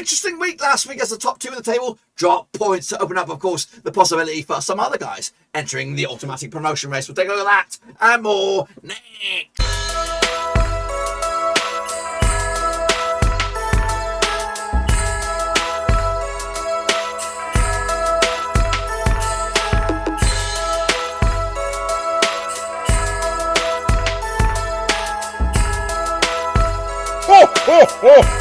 Interesting week last week as the top 2 in the table drop points to open up, of course, the possibility for some other guys entering the automatic promotion race. We'll take a look at that and more next.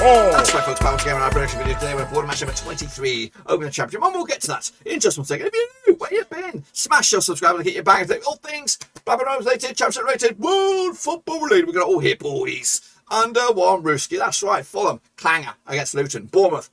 That's right, folks. Balance game and our prediction video today. We're at match number 23 over the championship, and we'll get to that in just one second. If you're new, where you been? Smash your subscribe and hit your bang and all things Blackburn related, championship related, world football related. We're gonna all here, boys. Under one Rooski. That's right. Fulham clanger against Luton. Bournemouth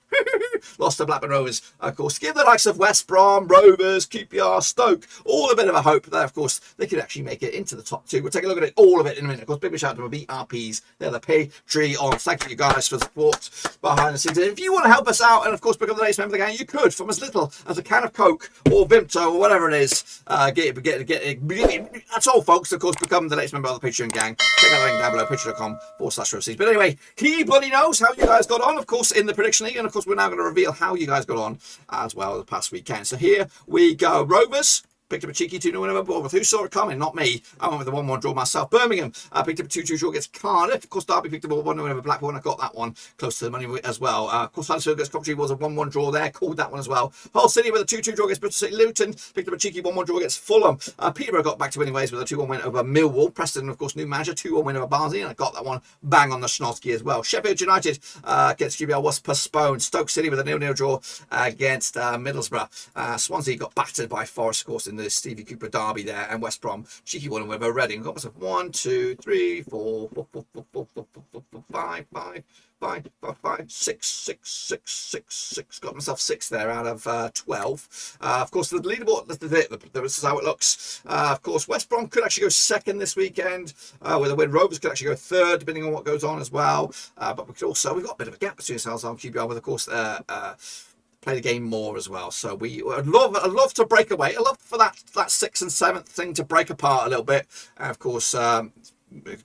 lost to Blackburn Rovers. Of course, give the likes of West Brom, Rovers, QPR, Stoke all a bit of a hope that, of course, they could actually make it into the top 2. We'll take a look at it, all of it in a minute. Of course, big shout out to my BRPs. They're the Patreons. Thank you guys for the support behind the scenes. And if you want to help us out and, of course, become the latest member of the gang, you could from as little as a can of Coke or Vimto or whatever it is. That's all, folks. Of course, become the latest member of the Patreon gang. Check out the link down below, patreon.com/RFCs. But anyway, he bloody knows how you guys got on, of course, in the prediction league. And, of course, we're now going to reveal how you guys got on as well the past weekend. So here we go. Rovers picked up a cheeky 2-0 win over Bournemouth. Who saw it coming? Not me. I went with the 1-1 draw myself. Birmingham picked up a 2-2 draw against Cardiff. Of course, Derby picked up a 1-0 win over Blackpool, and I got that one close to the money as well. Of course, Huddersfield against Coventry was a 1-1 draw there. Called that one as well. Hull City with a 2-2 draw against Bristol City. Luton picked up a cheeky 1-1 draw against Fulham. Peterborough got back to winning ways with a 2-1 win over Millwall. Preston, of course, new manager, 2-1 win over Barnsley, and I got that one bang on the schnozzky as well. Sheffield United against QPR was postponed. Stoke City with a 0-0 draw against Middlesbrough. Swansea got battered by Forest, of course, in the Stevie Cooper derby there, and West Brom cheeky one with Reading. Got myself 1, 2, 3, 4, 5, 6. Got myself 6 there out of 12. Of course, the leaderboard, this is how it looks. Of course, West Brom could actually go second this weekend with a win. Rovers could actually go third, depending on what goes on as well. But we could also, we've got a bit of a gap between ourselves and QPR with, of course, play the game more as well. So I'd love to break away. I'd love for that 6th and 7th thing to break apart a little bit. And of course,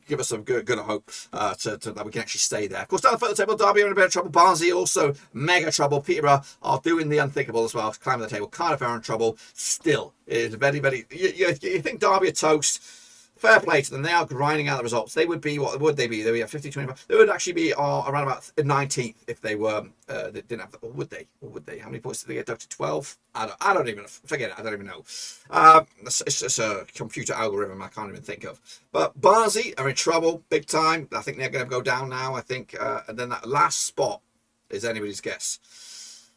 give us some good hope that we can actually stay there. Of course, down the foot of the table, Derby are in a bit of trouble. Barnsley also mega trouble. Peterborough are doing the unthinkable as well, climbing the table. Cardiff are in trouble. Still, it is very, very. You think Derby are toast? Fair play to them. They are grinding out the results. They would be, what would they be? They would be at 50, 25. They would actually be around about 19th if they were, they didn't have, or would they? How many points did they get down to? 12? I don't even, forget it. I don't even know. It's just a computer algorithm I can't even think of. But Barnsley are in trouble, big time. I think they're going to go down now, I think. And then that last spot is anybody's guess.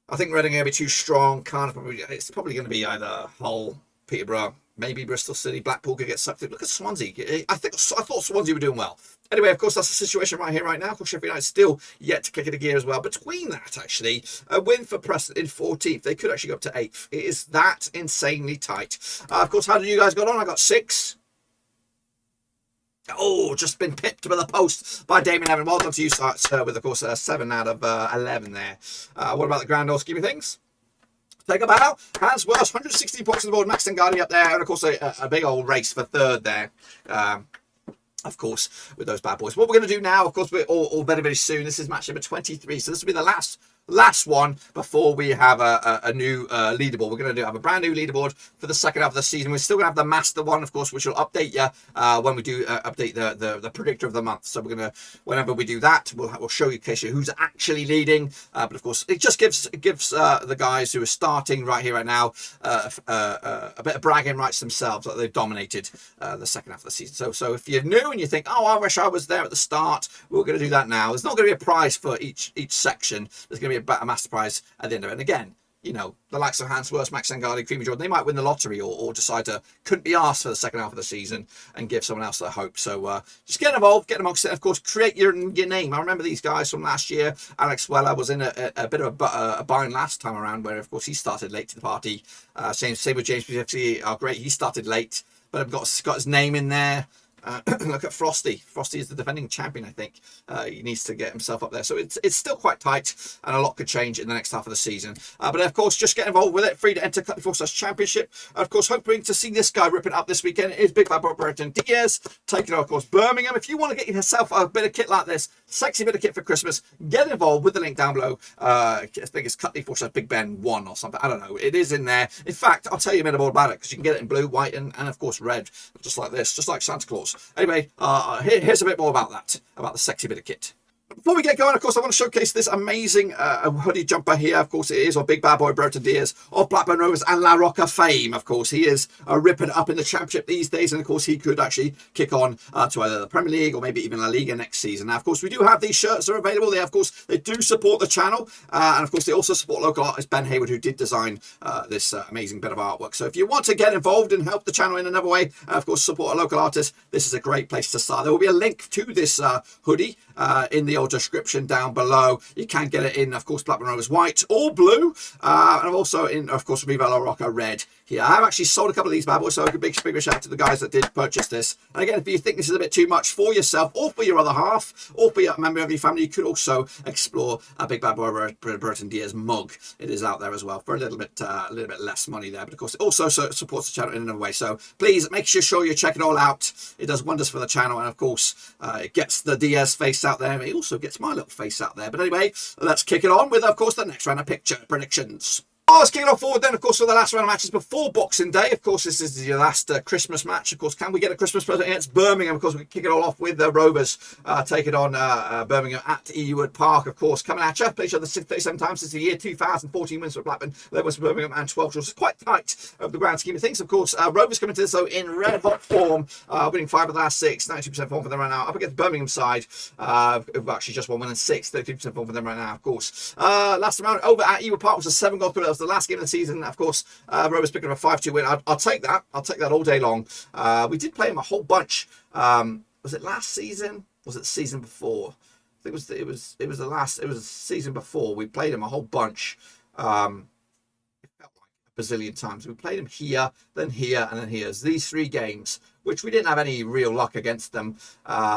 I think Reading are going to be too strong. It's probably going to be either Hull, Peterborough, maybe Bristol City. Blackpool could get sucked in. Look at Swansea. I thought Swansea were doing well. Anyway, of course, that's the situation right here, right now. Of course, Sheffield United still yet to kick it a gear as well. Between that, actually, a win for Preston in 14th. They could actually go up to 8th. It is that insanely tight. Of course, how did you guys get on? I got 6. Oh, just been pipped by the post by Damien Evan. Well done to you, sir, with, of course, 7 out of 11 there. What about the grand old scheme of things? Take a bow. Hans Worst, 160 points on the board. Max Tengadi up there. And, of course, a big old race for 3rd there. Of course, with those bad boys. What we're going to do now, of course, we're all very, very soon. This is match number 23. So this will be the last one before we have a new leaderboard. We're going to have a brand new leaderboard for the second half of the season. We're still going to have the master one, of course, which will update you when we do update the predictor of the month. So we're going to, whenever we do that, we'll show you who's actually leading. But of course, it just gives the guys who are starting right here, right now, a bit of bragging rights themselves that they've dominated the second half of the season. So if you're new and you think, oh, I wish I was there at the start, we're going to do that now. There's not going to be a prize for each section. There's going to be a master prize at the end of it. And again, you know, the likes of Hans Worst, Max Tengadi, Creamy Jordan, they might win the lottery or decide to couldn't be asked for the second half of the season and give someone else their hope. So just get involved, get amongst it. Of course, create your name. I remember these guys from last year. Alex Weller was in a bit of a bind last time around, where of course he started late to the party. Same with James PFC. Great, he started late, but I've got his name in there. Look at Frosty. Frosty is the defending champion, I think. He needs to get himself up there. So it's still quite tight, and a lot could change in the next half of the season. But of course, just get involved with it. Free to enter Cut the Championship. Of course, hoping to see this guy ripping up this weekend is Big Bad Brighton Diaz, taking on, of course, Birmingham. If you want to get yourself a bit of kit like this, sexy bit of kit for Christmas, get involved with the link down below. I think it's Cut the Big Ben 1 or something. I don't know. It is in there. In fact, I'll tell you a bit more about it because you can get it in blue, white, and of course red, just like this, just like Santa Claus. Anyway, here's a bit more about that, about the sexy bit of kit. Before we get going, of course, I want to showcase this amazing hoodie jumper here. Of course, it is of Big Bad Boy Brighton Diaz of Blackburn Rovers and La Roca fame. Of course, he is ripping up in the Championship these days, and of course, he could actually kick on to either the Premier League or maybe even La Liga next season. Now, of course, we do have these shirts that are available. They, of course, they do support the channel, and of course, they also support local artist Ben Hayward, who did design this amazing bit of artwork. So, if you want to get involved and help the channel in another way, and of course, support a local artist, this is a great place to start. There will be a link to this hoodie in the old description down below. You can get it in, of course, Blackburn Rovers white or blue, and also in, of course, Viva La Roca red here. I have actually sold a couple of these bad boys, so a big shout out to the guys that did purchase this. And again, if you think this is a bit too much for yourself or for your other half or for a member of your family, you could also explore a Big Bad Boy Brighton Diaz mug. It is out there as well for a little bit less money there, but of course it also supports the channel in another way. So please make sure you check it all out. It does wonders for the channel, and of course it gets the Diaz face out there. It also gets my little face out there. But anyway, let's kick it on with, of course, the next round of picture predictions. Let's kick it off forward then, of course, for the last round of matches before Boxing Day. Of course, this is your last Christmas match. Of course, can we get a Christmas present against Birmingham? Of course, we kick it all off with the Rovers taking on Birmingham at Ewood Park, of course, coming at you. Played each other 37 times since the year 2014, wins for Blackburn, 11 wins for Birmingham, and 12 draws. It's quite tight of the grand scheme of things. Of course, Rovers coming to this, though, in red-hot form, winning 5 of the last 6, 92% form for them right now. Up against Birmingham side, who've actually just won 1 and 6, 32% form for them right now, of course. Last round over at Ewood Park was a 7-goal thriller. That was the last game of the season. Of course, Rovers picking up a 5-2 win. I'll take that. I'll take that all day long. We did play him a whole bunch. Was it last season? Was it the season before? I think it was the season before. We played him a whole bunch. It felt like a bazillion times. We played him here, then here, and then here. It's these 3 games, which we didn't have any real luck against them.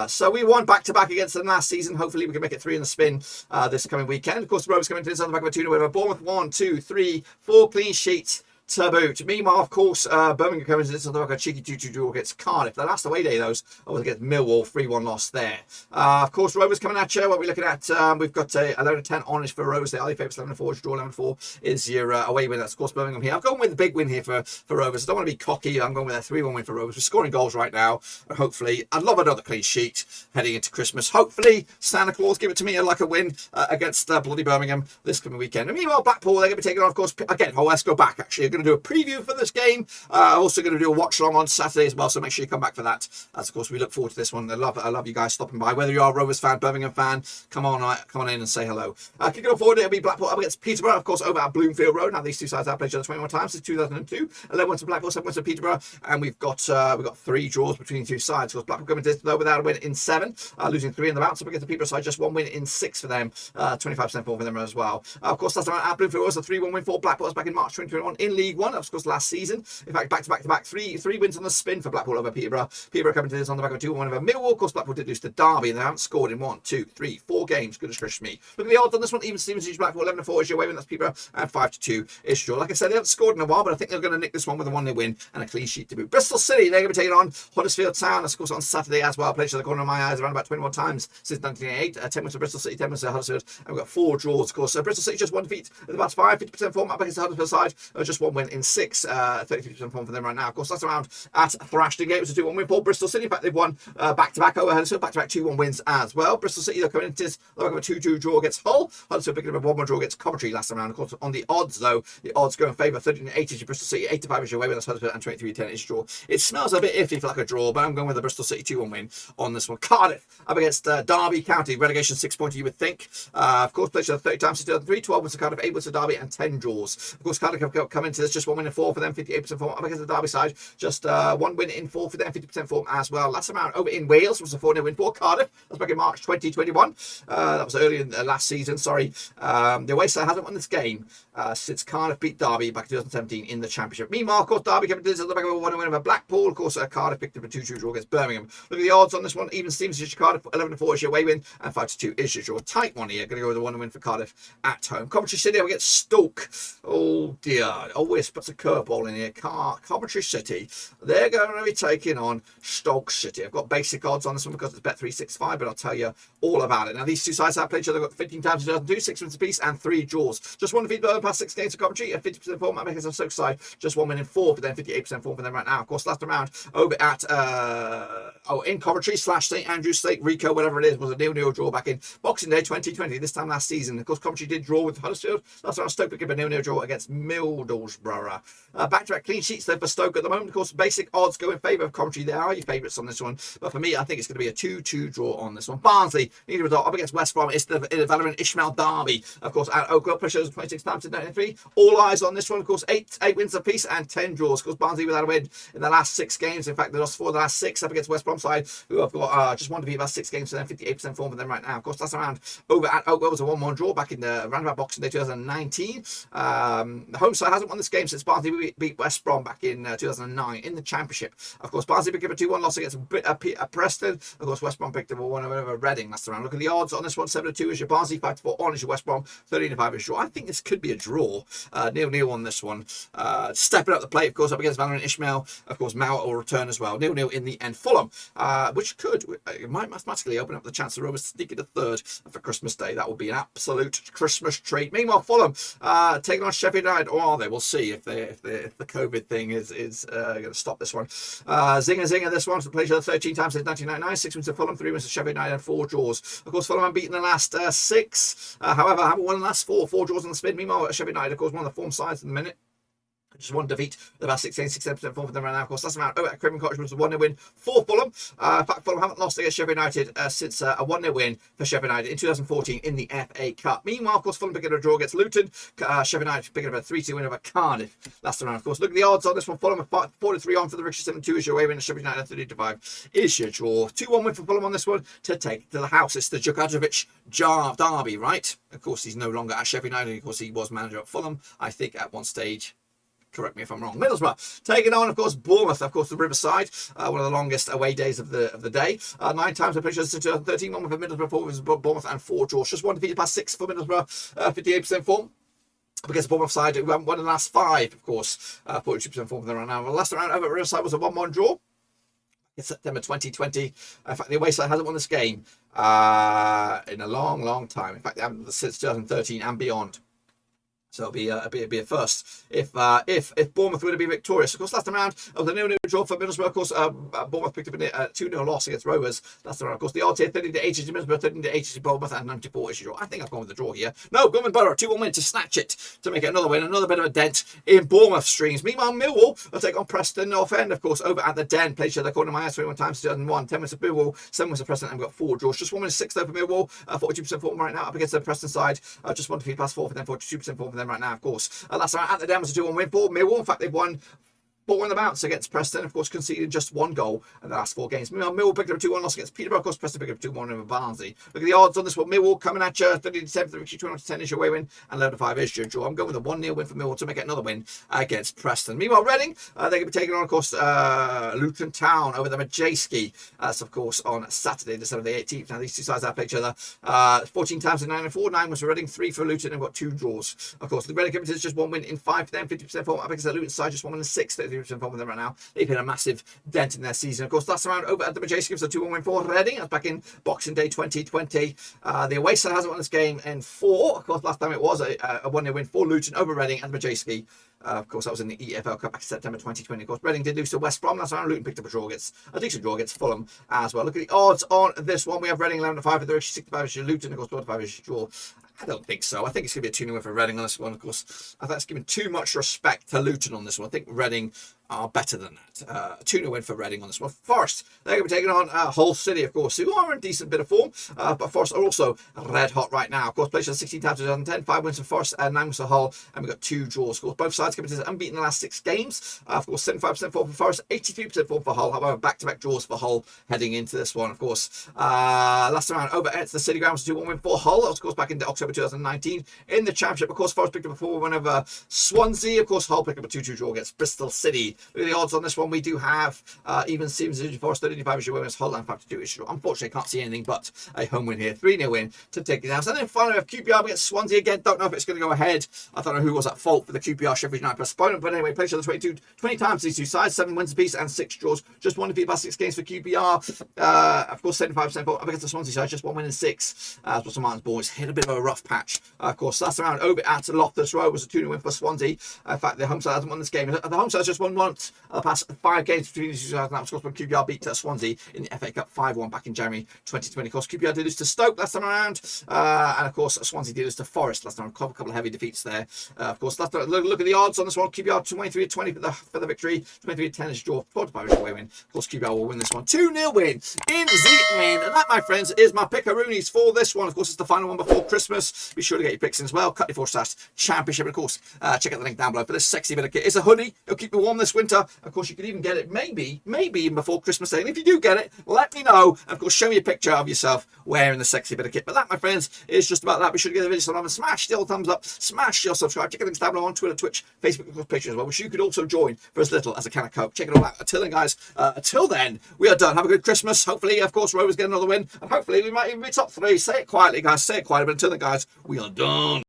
So we won back-to-back against them last season. Hopefully we can make it 3 in the spin this coming weekend. Of course, the Rovers coming to this on the back of a 2-0 win. Bournemouth 1, 2, 3, 4 clean sheets to boot. Meanwhile, of course, Birmingham coming to this on the back of a cheeky 2-2 draw against Cardiff. The last away day, those was against Millwall, 3-1 loss there. Of course, Rovers coming at you. What we're looking at, we've got a 11-10 honest for Rovers. They are the favourites, 11-4. Draw 11-4 is your away win. That's, of course, Birmingham here. I'm going with the big win here for Rovers. I don't want to be cocky. I'm going with a 3-1 win for Rovers. We're scoring goals right now. Hopefully, I'd love another clean sheet heading into Christmas. Hopefully, Santa Claus give it to me like a win against bloody Birmingham this coming weekend. And meanwhile, Blackpool, they're going to be taking on, of course, again, let's go back, actually. We're going to do a preview for this game. Also going to do a watch along on Saturday as well, so make sure you come back for that. As of course we look forward to this one. I love you guys stopping by. Whether you are a Rovers fan, Birmingham fan, come on in and say hello. Kicking off forward, it'll be Blackpool up against Peterborough, of course, over at Bloomfield Road. Now these two sides have played each other 21 times since 2002. 11 wins to Blackpool, 7 wins to Peterborough, and we've got 3 draws between the two sides. Of course, Blackpool coming to this though without a win in 7, losing 3 in the bounce. Up against the Peterborough side, just 1 win in 6 for them, 25% form for them as well. Of course, last time at Bloomfield was a 3-1 win for Blackpool. That was back in March 2021 in League One. That was, of course, last season. In fact, back-to-back, 3 wins on the spin for Blackpool over Peterborough. Peterborough coming to this on the back of a 2-1 over Millwall. Of course, Blackpool did lose to Derby, and they haven't scored in 1, 2, 3, 4 games. Goodness gracious me. Look at the odds on this one. Even Stevens Blackpool 11-4 is your way win. That's Peterborough, and 5-2 is draw. Like I said, they haven't scored in a while, but I think they're going to nick this one with a 1-0 win and a clean sheet to boot. Bristol City, they're going to be taking on Huddersfield Town. That's, of course, on Saturday as well. Played to the corner of my eyes around about 21 times since 1988. 10 wins for Bristol City, 10 wins for Huddersfield, and we've got 4 draws, of course. So Bristol City just 1 defeat at the past 5, 50% form up against the Huddersfield side. Just 1 win in 6, 33% form for them right now. Of course, that's around at Thrashton Gate. It was a 2-1 win for Bristol City. In fact, they've won back-to-back over Huddersfield, back-to-back 2-1 wins as well. Bristol City, they're coming into this like a 2-2 draw against Hull. Huddersfield picking up a 1-1 draw against Coventry last time around. Of course, on the odds, though, the odds go in favour. 13-8 is your Bristol City, 8-5 is your way with us Huddersfield, and 23-10 is your draw. It smells a bit iffy for like a draw, but I'm going with the Bristol City 2-1 win on this one. Cardiff up against Derby County. Relegation 6-pointer, you would think. Of course, played 30 times since 2003, 12 wins to Cardiff, 8 wins to Derby, and 10 draws. Of course, Cardiff have come into Rovers, just 1 win in 4 for them, 58% form. Up against the Derby side, just 1 win in 4 for them, 50% form as well. Last round over in Wales was a 4-0 win for Cardiff. That's back in March 2021. That was early in last season, sorry. The away side hasn't won this game since Cardiff beat Derby back in 2017 in the Championship. Meanwhile, of course, Derby came to this at the back of a 1-0 win over Blackpool. Of course, Cardiff picked up a 2-2 draw against Birmingham. Look at the odds on this one. Even Stevens is your Cardiff, 11-4 is your away win, and 5-2 is your draw. Tight one here. Going to go with the 1-0 win for Cardiff at home. Coventry City, we get Stoke. Oh dear. Always puts a curveball in here. Coventry City. They're going to be taking on Stoke City. I've got basic odds on this one because it's Bet365, but I'll tell you all about it. Now, these two sides have played each other. Got 15 times in 2002, 6 wins apiece, and 3 draws. Just one defeat over the past 6 games of Coventry at 50% form. That makes a Stoke side just 1 win in 4 for them, 58% form for them right now. Of course, last round over at in Coventry / St Andrews State, Rico, whatever it is, was a 0-0 draw back in Boxing Day 2020. This time last season, of course, Coventry did draw with Huddersfield. Last round, Stoke picked up a 0-0 draw against Middlesbrough. Back-to-back clean sheets there for Stoke at the moment. Of course, basic odds go in favour of Coventry. They are your favourites on this one, but for me, I think it's going to be a 2-2 draw on this one. Barnsley need a result up against West Brom. It's the irrelevant Ishmael Derby, of course, at Oakwell. Pressures 26 times in 93. All eyes on this one, of course. 8 wins apiece and 10 draws. Of course, Barnsley without a win in the last 6 games. In fact, they lost 4 of the last 6 up against West Brom side, who have got just one to be about 6 games for them, 58% form for them right now. Of course, last round over at Oakwell was a 1-1 draw back in the Roundup Boxing Day 2019. The home side hasn't won this game since Barnsley beat West Brom back in 2009 in the Championship. Of course, Barnsley picked up a 2-1 loss against Preston. Of course, West Brom picked up a 1-0 over Reading last round. Look at the odds on this one. 7-2 is your Barnsley, 5-4 on is your West Brom, 13-5 is your draw. I think this could be a draw. 0-0 on this one. Stepping up the plate, of course, up against Valorant Ishmael. Of course, Mount will return as well. 0-0 in the end. Fulham, which might mathematically open up the chance of Rovers to sneak into third for Christmas Day. That would be an absolute Christmas treat. Meanwhile, Fulham taking on Sheffield United. Or are they? We'll see if the COVID thing is going to stop this one. Zinger this one. Played each other 13 times since 1999. 6 wins to Fulham, 3 wins to Sheffield United, and 4 draws. Of course, Fulham have beaten the last 6. However, haven't won the last 4 draws on the spin. Meanwhile, Sheffield United, of course, one of the form sides in the minute. Just one defeat, about 16-67% form for them right now. Of course, that's amount. At Craven Cottage was a 1-0 win for Fulham. In fact, Fulham haven't lost against Sheffield United since a 1-0 win for Sheffield United in 2014 in the FA Cup. Meanwhile, of course, Fulham picking up a draw against Luton. Sheffield United picking up a 3-2 win over Cardiff last round. Of course, look at the odds on this one. Fulham are 4-3 on for the Richard 7-2 is your away win. Sheffield United 3-5 is your draw. 2-1 win for Fulham on this one to take to the house. It's the Djokovic derby, right? Of course, he's no longer at Sheffield United. Of course, he was manager at Fulham, I think, at one stage. Correct me if I'm wrong. Middlesbrough taking on, of course, Bournemouth, of course, the Riverside, one of the longest away days of the day. 9 times the pictures since 2013, 1 for Middlesbrough, 4 for Bournemouth, and 4 draws. Just 1 defeated past 6 for Middlesbrough, 58% form. Because the Bournemouth side, who haven't won in the last 5, of course, 42% form for them right now. The last round over at Riverside was a 1-1 draw in September 2020. In fact, the away side hasn't won this game in a long time. In fact, they haven't since 2013 and beyond. So it'll be a first if Bournemouth were to be victorious. Of course, last time round of the 0-0 draw for Middlesbrough. Of course, Bournemouth picked up a 2-0 loss against Rovers last time round. Of course, the odds here 30-80 to Middlesbrough, 30-80 to Bournemouth, and 94 is your draw. I think I've gone with the draw here. No, Borough 2-1 win to snatch it to make it another win, another bit of a dent in Bournemouth streams. Meanwhile, Millwall will take on Preston North End, of course, over at the Den. Played each other according to my eyes 21 times 2001. 10 wins to Millwall, 7 wins to Preston, and we've got 4 draws. Just 1 win 6 though for Millwall, 42% form right now up against the Preston side. Just 1 defeat past 4 for them, 42% form for them right now, of course. Last time at the Den was a 2-1 win for Millwall. In fact, they've won 4 on the bounce against Preston, of course, conceded just 1 goal in the last 4 games. Meanwhile, Millwall picked up a 2-1 loss against Peterborough. Of course, Preston picked up 2-1 over Barnsley. Look at the odds on this one. Millwall coming at you 30-7 for the victory, 21-10 is your away win, and 11-5 is your draw. I'm going with a 1-0 win for Millwall to make it another win against Preston. Meanwhile, Reading, they're going to be taking on, of course, Luton Town over the Matchday. That's, of course, on Saturday, December the 18th. Now, these two sides have played each other 14 times in 9 and 4. 9 was for Reading, 3 for Luton, and got 2 draws. Of course, the Reading Committee is just 1 win in 5 for them, 50% form. Up against the Luton side, just 1 win in 6, 33% form with them right now. They've hit a massive dent in their season. Of course, last round over at the Matchday gives a 2-1 win for Reading. That's back in Boxing Day 2020. The away side hasn't won this game in 4. Of course, last time it was a 1-0 win for Luton over Reading and the Matchday. Of course, that was in the EFL Cup back in September 2020. Of course, Reading did lose to West Brom last round. Luton picked up a decent draw against Fulham as well. Look at the odds on this one. We have Reading 11-5 for the 65 is Luton. Of course, 45 is draw. I don't think so. I think it's going to be a 2-0 win for Reading on this one. Of course, I think it's giving too much respect to Luton on this one. I think Reading are better than that. A 2-0 win for Reading on this one. Forest, they're going to be taking on Hull City, of course, who are in decent bit of form, but Forest are also red hot right now. Of course, played 16 times in 2010, 5 wins for Forest and 9 wins for Hull, and we've got 2 draws. Of course, both sides coming to unbeaten in the last 6 games. Of course, 75% form for Forest, 83% form for Hull. However, back-to-back draws for Hull heading into this one, of course. Last time around, over at the City Ground was a 2-1 win for Hull. Of course, back in October 2019 in the Championship. Of course, Forest picked up a 4-1 win over Swansea. Of course, Hull picked up a 2-2 draw against Bristol City. Look at the odds on this one. We do have even Stevens Forest 35 issue wins, Hull and 5-2 issue. Unfortunately, can't see anything but a home win here. 3-0 win to take it out. And then finally, we have QPR against Swansea again. Don't know if it's going to go ahead. I don't know who was at fault for the QPR Sheffield United postponement, but anyway, played each other 20 times these two sides, 7 wins apiece and 6 draws. Just 1 defeat past 6 games for QPR. Of course, 75% up against the Swansea side, just 1 win in 6. Russell Martin's boys hit a bit of a rough patch. Of course, last round over at Loftus Road was a 2-0 win for Swansea. In fact, the home side hasn't won this game. The home side has just won once the past 5 games between these two sides. That was, of course, when QPR beat Swansea in the FA Cup 5-1 back in January 2020. Of course, QPR did lose to Stoke last time around, and of course, Swansea did lose to Forest last time. A couple of heavy defeats there. Of course, look at the odds on this one. QPR 23-20 for the victory. 23-10 is draw. 45 away win. Of course, QPR will win this one. 2-0 win in the end. And that, my friends, is my pickaroonies for this one. Of course, it's the final one before Christmas. Be sure to get your picks in as well. Cut your 4-star Championship. And of course, check out the link down below for this sexy bit of kit. It's a hoodie. It'll keep you warm this winter. Of course, you could even get it maybe even before Christmas Day. And if you do get it, let me know. And of course, show me a picture of yourself wearing the sexy bit of kit. But that, my friends, is just about that. Be sure to give the video some love and smash the old thumbs up. Smash your subscribe. Check out the links down below on Twitter, Twitch, Facebook, and Patreon as well, which you could also join for as little as a can of Coke. Check it all out. Until then, guys, until then, we are done. Have a good Christmas. Hopefully, of course, Rovers get another win. And hopefully, we might even be top 3. Say it quietly, guys. Say it quietly. But until then, guys, we are done.